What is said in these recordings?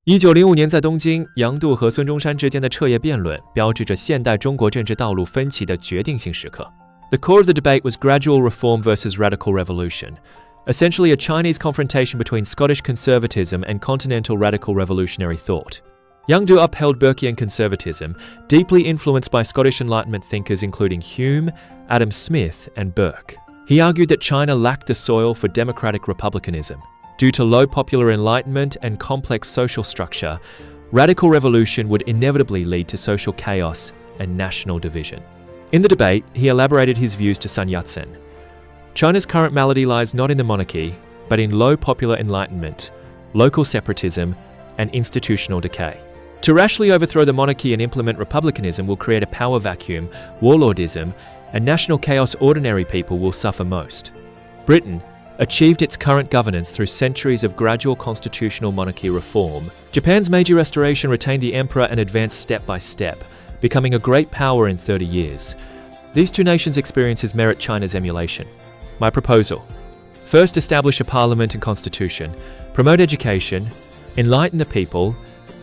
1905年在东京，杨度和孙中山之间的彻夜辩论，标志着现代中国政治道路分歧的决定性时刻。The core of the debate was gradual reform versus radical revolution, essentially a Chinese confrontation between Scottish conservatism and continental radical revolutionary thought. Yang Du upheld Burkean conservatism, deeply influenced by Scottish Enlightenment thinkers including Hume, Adam Smith, and Burke. He argued that China lacked the soil for democratic republicanism. Due to low popular enlightenment and complex social structure, radical revolution would inevitably lead to social chaos and national division. In the debate, he elaborated his views to Sun Yat-sen. China's current malady lies not in the monarchy, but in low popular enlightenment, local separatism, and institutional decay. To rashly overthrow the monarchy and implement republicanism will create a power vacuum, warlordism, and national chaos. Ordinary people will suffer most. Britain achieved its current governance through centuries of gradual constitutional monarchy reform. Japan's Meiji Restoration retained the emperor and advanced step by step, becoming a great power in 30 years. These two nations' experiences merit China's emulation. My proposal: first, establish a parliament and constitution, promote education, enlighten the people,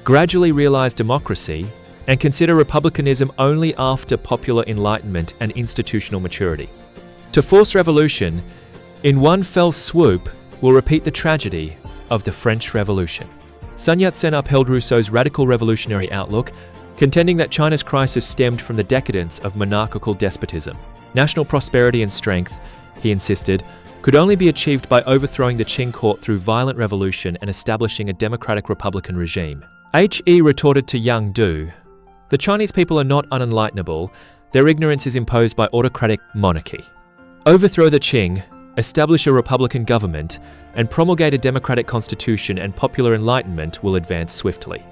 gradually realize democracy, and consider republicanism only after popular enlightenment and institutional maturity. To force revolution in one fell swoop will repeat the tragedy of the French Revolution. Sun Yat-sen upheld Rousseau's radical revolutionary outlook, contending that China's crisis stemmed from the decadence of monarchical despotism. National prosperity and strength, he insisted, could only be achieved by overthrowing the Qing court through violent revolution and establishing a democratic republican regime. He retorted to Yang Du, "The Chinese people are not unenlightenable, their ignorance is imposed by autocratic monarchy. Overthrow the Qing, establish a republican government, and promulgate a democratic constitution, and popular enlightenment will advance swiftly."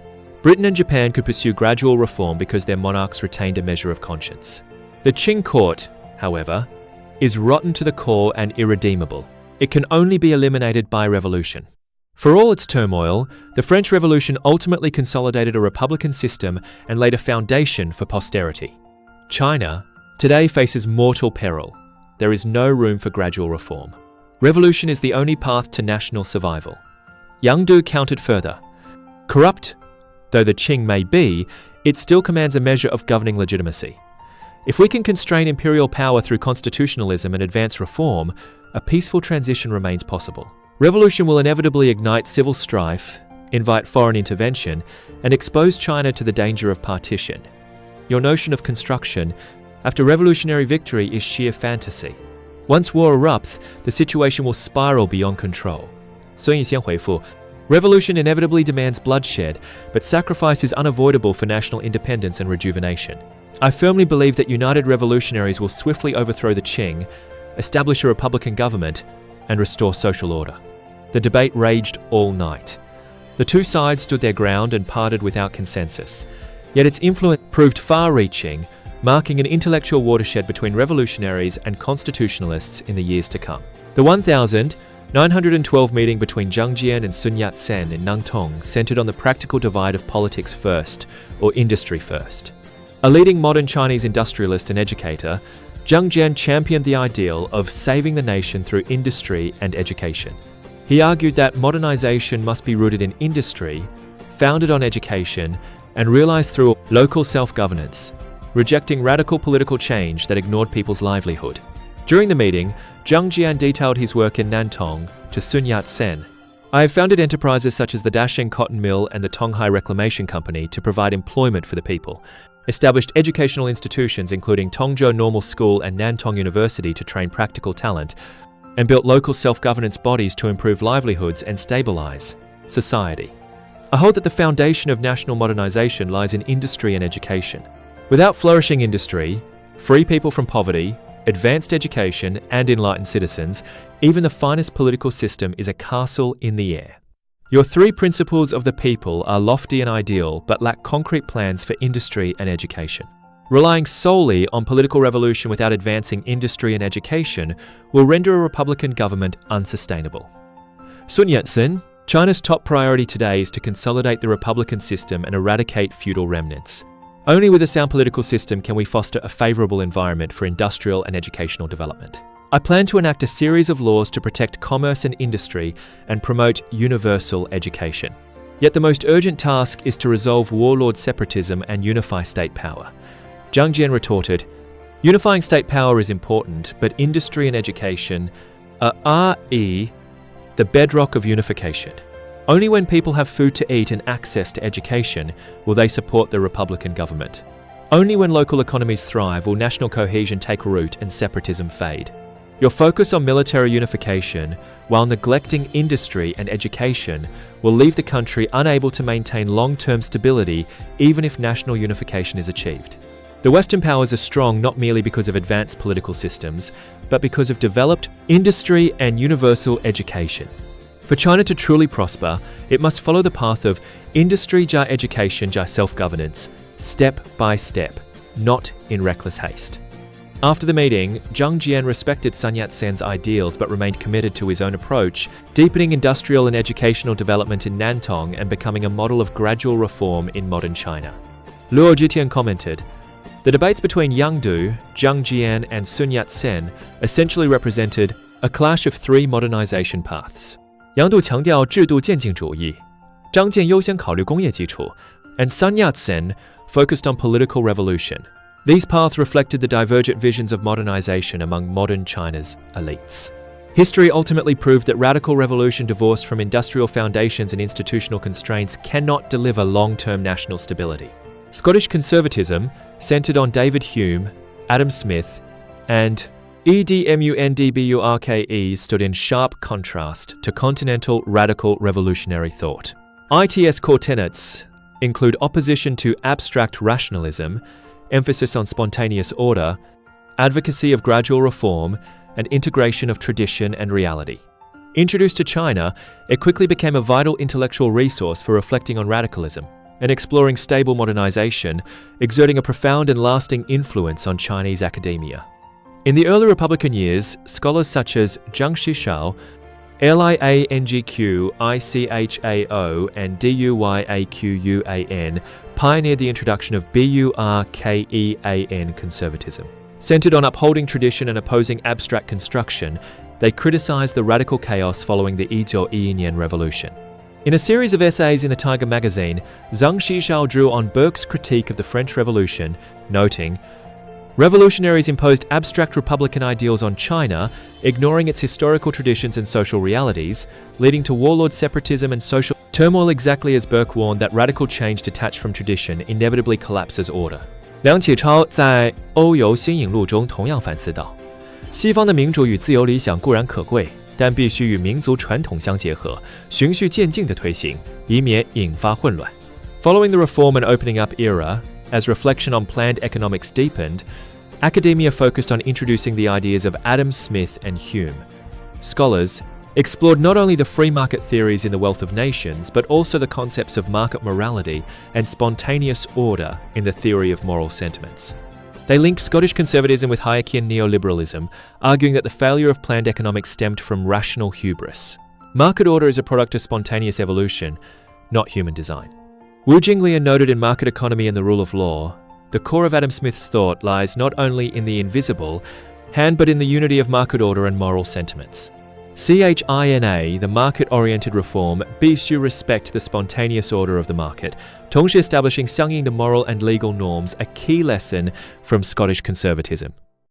Britain and Japan could pursue gradual reform because their monarchs retained a measure of conscience. The Qing court, however, is rotten to the core and irredeemable. It can only be eliminated by revolution. For all its turmoil, the French Revolution ultimately consolidated a republican system and laid a foundation for posterity. China today faces mortal peril. There is no room for gradual reform. Revolution is the only path to national survival. Yang Du countered further. Corrupt though the Qing may be, it still commands a measure of governing legitimacy. If we can constrain imperial power through constitutionalism and advance reform, a peaceful transition remains possible. Revolution will inevitably ignite civil strife, invite foreign intervention, and expose China to the danger of partition. Your notion of construction after revolutionary victory is sheer fantasy. Once war erupts, the situation will spiral beyond control. 孙逸仙回复, Revolution inevitably demands bloodshed, but sacrifice is unavoidable for national independence and rejuvenation. I firmly believe that united revolutionaries will swiftly overthrow the Qing, establish a republican government, and restore social order. The debate raged all night. The two sides stood their ground and parted without consensus. Yet its influence proved far-reaching, marking an intellectual watershed between revolutionaries and constitutionalists in the years to come. The 1912 meeting between Zhang Jian and Sun Yat-sen in Nantong centered on the practical divide of politics first, or industry first. A leading modern Chinese industrialist and educator, Zhang Jian championed the ideal of saving the nation through industry and education. He argued that modernization must be rooted in industry, founded on education, and realized through local self-governance, rejecting radical political change that ignored people's livelihood. During the meeting, Zhang Jian detailed his work in Nantong to Sun Yat-sen. I have founded enterprises such as the Dasheng Cotton Mill and the Tonghai Reclamation Company to provide employment for the people, established educational institutions including Tongzhou Normal School and Nantong University to train practical talent, and built local self-governance bodies to improve livelihoods and stabilize society. I hold that the foundation of national modernization lies in industry and education. Without flourishing industry, free people from poverty, advanced education, and enlightened citizens, even the finest political system is a castle in the air. Your three principles of the people are lofty and ideal, but lack concrete plans for industry and education. Relying solely on political revolution without advancing industry and education will render a republican government unsustainable. Sun Yat-sen, China's top priority today is to consolidate the republican system and eradicate feudal remnants. Only with a sound political system can we foster a favorable environment for industrial and educational development. I plan to enact a series of laws to protect commerce and industry and promote universal education. Yet the most urgent task is to resolve warlord separatism and unify state power. Zhang Jian retorted, "Unifying state power is important, but industry and education are the bedrock of unification. Only when people have food to eat and access to education will they support the Republican government. Only when local economies thrive will national cohesion take root and separatism fade. Your focus on military unification, while neglecting industry and education, will leave the country unable to maintain long-term stability even if national unification is achieved. The Western powers are strong not merely because of advanced political systems, but because of developed industry and universal education. For China to truly prosper, it must follow the path of industry / education / self-governance, step by step, not in reckless haste." After the meeting, Zhang Jian respected Sun Yat-sen's ideals but remained committed to his own approach, deepening industrial and educational development in Nantong and becoming a model of gradual reform in modern China. Luo Zhitian commented, "The debates between Yang Du, Zhang Jian, and Sun Yat-sen essentially represented a clash of three modernization paths. Yang Du 强调制度渐进主义，张謇优先考虑工业基础 and Sun Yat-sen focused on political revolution. These paths reflected the divergent visions of modernization among modern China's elites. History ultimately proved that radical revolution divorced from industrial foundations and institutional constraints cannot deliver long-term national stability. Scottish conservatism, centered on David Hume, Adam Smith, and EDMUNDBURKE, stood in sharp contrast to continental radical revolutionary thought. IT's core tenets include opposition to abstract rationalism, emphasis on spontaneous order, advocacy of gradual reform, and integration of tradition and reality. Introduced to China, it quickly became a vital intellectual resource for reflecting on radicalism and exploring stable modernization, exerting a profound and lasting influence on Chinese academia. In the early Republican years, scholars such as Zhang Shishao, Liangqiu and Duyaqan pioneered the introduction of Burkean conservatism. Centered on upholding tradition and opposing abstract construction, they criticized the radical chaos following the Yizhou Revolution. In a series of essays in the Tiger magazine, Zhang Shishao drew on Burke's critique of the French Revolution, noting, "Revolutionaries imposed abstract republican ideals on China, ignoring its historical traditions and social realities, leading to warlord separatism and social turmoil exactly as Burke warned that radical change detached from tradition inevitably collapses order." 梁启超在《欧游新影录》中同样反思道：“西方的民主与自由理想固然可贵，但必须与民族传统相结合，循序渐进地推行，以免引发混乱。” Following the reform and opening up era, as reflection on planned economics deepened, academia focused on introducing the ideas of Adam Smith and Hume. Scholars explored not only the free market theories in The Wealth of Nations, but also the concepts of market morality and spontaneous order in the theory of moral sentiments. They linked Scottish conservatism with Hayekian neoliberalism, arguing that the failure of planned economics stemmed from rational hubris. Market order is a product of spontaneous evolution, not human design. Wu Jinglian noted in Market Economy and the Rule of Law, the core of Adam Smith's thought lies not only in the invisible hand but in the unity of market order and moral sentiments. CHINA, the market-oriented reform, 必须 respect the spontaneous order of the market, 同时 establishing 相应的 moral and legal norms, a key lesson from Scottish conservatism.